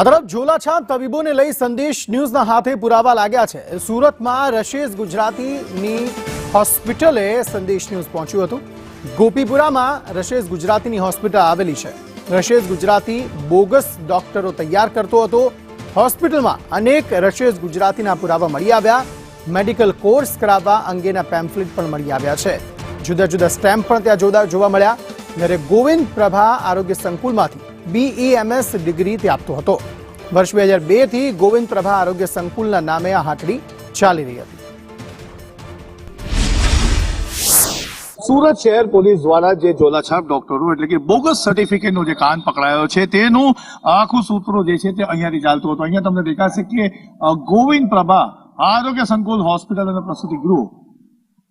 આ તરફ ઝોલાછાપ તબીબોને લઈ સંદેશ ન્યૂઝના હાથે પુરાવા લાગ્યા છે। સુરતમાં રશેઝ ગુજરાતીની હોસ્પિટલે સંદેશ ન્યૂઝ પહોંચ્યું હતું। ગોપીપુરામાં રશેઝ ગુજરાતીની હોસ્પિટલ આવેલી છે। રશેઝ ગુજરાતી બોગસ ડોક્ટરો તૈયાર કરતો હતો। હોસ્પિટલમાં અનેક રશેઝ ગુજરાતીના પુરાવા મળી આવ્યા। મેડિકલ કોર્સ કરાવવા અંગેના પેમ્ફલેટ પણ મળી આવ્યા છે। જુદા જુદા સ્ટેમ્પ પણ ત્યાં જોવા મળ્યા। જ્યારે ગોવિંદ પ્રભા આરોગ્ય સંકુલમાંથી BEMS ડિગ્રી તે આપતો હતો। વર્ષ 2002 થી ગોવિંદ પ્રભા આરોગ્ય સંકુલના નામે આ હાટડી ચાલી રહી હતી। સુરત શહેર પોલીસ દ્વારા જે ઝોલાછાપ ડોક્ટરો એટલે કે બોગસ સર્ટિફિકેટનો જે કાન પકડાયો છે તેનું આખું સૂત્રો જે છે તે અહીંયાથી ચાલતું હતું। અહીંયા તમને દેખાશે કે ગોવિંદ પ્રભા આરોગ્ય સંકુલ હોસ્પિટલ અને પ્રસૂતિ ગૃહ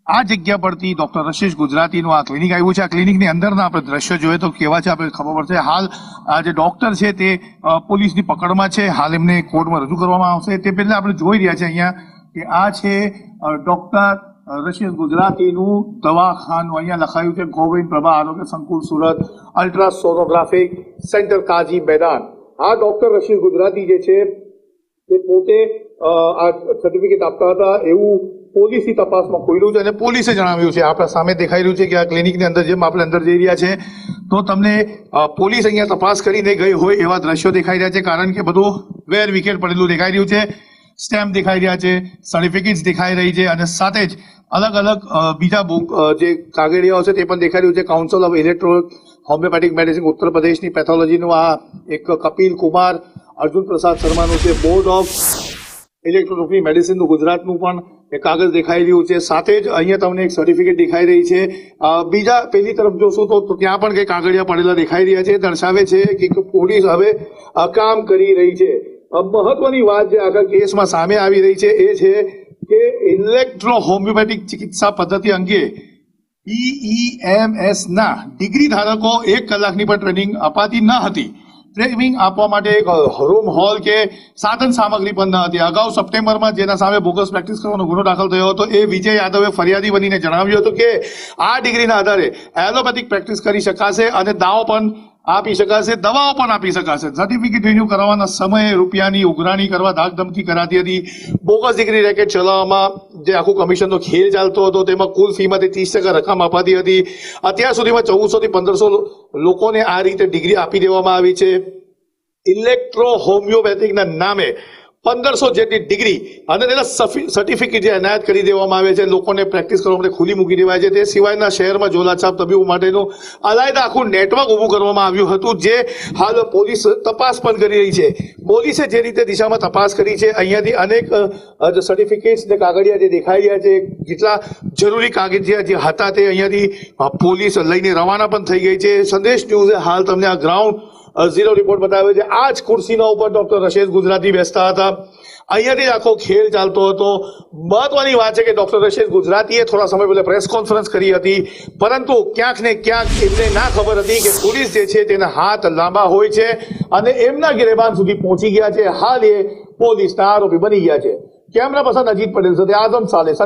આ જગ્યા પરથી ડોક્ટર રશેઝ ગુજરાતીનું આ ક્લિનિક આવ્યું છે। આ ક્લિનિકની અંદરના આપણે દ્રશ્ય જોઈએ તો કેવા છે આપણે ખબર પડશે। હાલ આ જે ડોક્ટર છે તે પોલીસની પકડમાં છે। હાલ એમને કોર્ટમાં રજૂ કરવામાં આવશે। તે પહેલા આપણે જોઈ રહ્યા છે અહીંયા કે આ છે ડોક્ટર રશેઝ ગુજરાતીનું દવાખાનું। અહીંયા લખાયું છે ગોવિંદ પ્રભા આરોગ્ય સંકુલ સુરત અલ્ટ્રાસોનોગ્રાફિક સેન્ટર કાજી મેદાન। આ ડોક્ટર રશેઝ ગુજરાતી જે છે તે પોતે આ સર્ટિફિકેટ આપતા હતા એવું પોલીસની તપાસમાં ખુલ્યું છે અને પોલીસે જણાવ્યું છે। આપણા સામે દેખાઈ રહ્યું છે કે આ ક્લિનિકની અંદર જેમ આપણે અંદર જઈ રહ્યા છે તો તમને પોલીસ અહીંયા તપાસ કરીને ગઈ હોય એવા દ્રશ્યો દેખાઈ રહ્યા છે। કારણ કે બધું વેર વિકેટ પડેલું દેખાઈ રહ્યું છે। સ્ટેમ્પ દેખાઈ રહ્યા છે, સર્ટિફિકેટ્સ દેખાઈ રહી છે અને સાથે જ અલગ અલગ બીજા જે કાગળિયાઓ છે તે પણ દેખાઈ રહ્યું છે। Council of electro homeopathic medicine ઉત્તર પ્રદેશની પેથોલોજીનું આ એક કપિલ કુમાર અર્જુન પ્રસાદ શર્માનું છે। બોર્ડ ઓફ ઇલેક્ટ્રોપેથિક મેડિસિનનું ગુજરાતનું પણ એક કાગળ દેખાઈ રહ્યું છે। સાથે જ અહીંયા તમને એક સર્ટિફિકેટ દેખાઈ રહી છે। બીજા પેલી તરફ જોશો તો ત્યાં પણ કંઈક કાગળિયા પડેલા દેખાઈ રહ્યા છે। દર્શાવે છે કે પોલીસ હવે કામ કરી રહી છે। મહત્વની વાત જે આગળ કેસમાં સામે આવી રહી છે એ છે કે ઇલેક્ટ્રો હોમિયોપેથિક ચિકિત્સા પદ્ધતિ અંગે BEMS ના ડિગ્રી ધારકો 1 કલાકની પણ ટ્રેનિંગ અપાતી ન હતી। ટ્રેનિંગ આપવા માટે એક રૂમ હોલ કે સાધન સામગ્રી પણ ન હતી। અગાઉ સપ્ટેમ્બરમાં જેના સામે બોગસ પ્રેક્ટિસ કરવાનો ગુનો દાખલ થયો હતો એ વિજય યાદવે ફરિયાદી બનીને જણાવ્યું હતું કે આ ડિગ્રીના આધારે એલોપેથિક પ્રેક્ટિસ કરી શકાશે અને દાવો પણ આપી શકાશે, દવાઓ પણ આપી શકાશે। સર્ટિફિકેટ રિન્યુ કરાવવાના સમયે રૂપિયાની ઉઘરાણી કરવા ધાકધમકી કરાતી હતી। બોગસ ડિગ્રી રેકેટ ચલાવવામાં જે આખું કમિશનનો ખેલ ચાલતો હતો તેમાં કુલ ફીમાંથી 30% રકમ અપાતી હતી। અત્યાર સુધીમાં 1400 થી 1500 લોકોને આ રીતે ડિગ્રી આપી દેવામાં આવી છે। ઇલેક્ટ્રો હોમિયોપેથિકના નામે 1500 જેટલી ડિગ્રી અને તેના સર્ટિફિકેટ જે એનાયત કરી દેવામાં આવે છે। લોકોને પ્રેક્ટિસ કરવા માટે ખુલ્લી મૂકી દેવાય છે। તે સિવાયના શહેરમાં ઝોલાછાપ તબીબો માટેનું અલાયદા આખું નેટવર્ક ઊભું કરવામાં આવ્યું હતું જે હાલ પોલીસ તપાસ પણ કરી રહી છે। પોલીસે જે રીતે દિશામાં તપાસ કરી છે અહીંયાથી અનેક સર્ટિફિકેટ્સ ને કાગળિયા જે દેખાઈ રહ્યા છે જેટલા જરૂરી કાગળિયા જે હતા તે અહીંયાથી પોલીસ લઈને રવાના પણ થઈ ગઈ છે। સંદેશ ન્યૂઝે હાલ તમને આ ગ્રાઉન્ડ ઝીરો રિપોર્ટ બતાવ્યો છે। આ જ ખુરશીના ઉપર ડોક્ટર રશેઝ ગુજરાતી બેસતા હતા। અહીંયાથી જ આખો ખેલ ચાલતો હતો। મહત્વની વાત છે કે ડોક્ટર રશેઝ ગુજરાતીએ થોડા સમય પહેલા પ્રેસ કોન્ફરન્સ કરી હતી પરંતુ ક્યાંક ને ક્યાંક એમને ના ખબર હતી કે પોલીસ જે છે તેના હાથ લાંબા હોય છે અને એમના ગિરેબાન સુધી પહોંચી ગયા છે। હાલ એ પોલીસના આરોપી બની ગયા છે। કેમેરા પર્સન અજીત પટેલ સાથે આઝમ સાલે।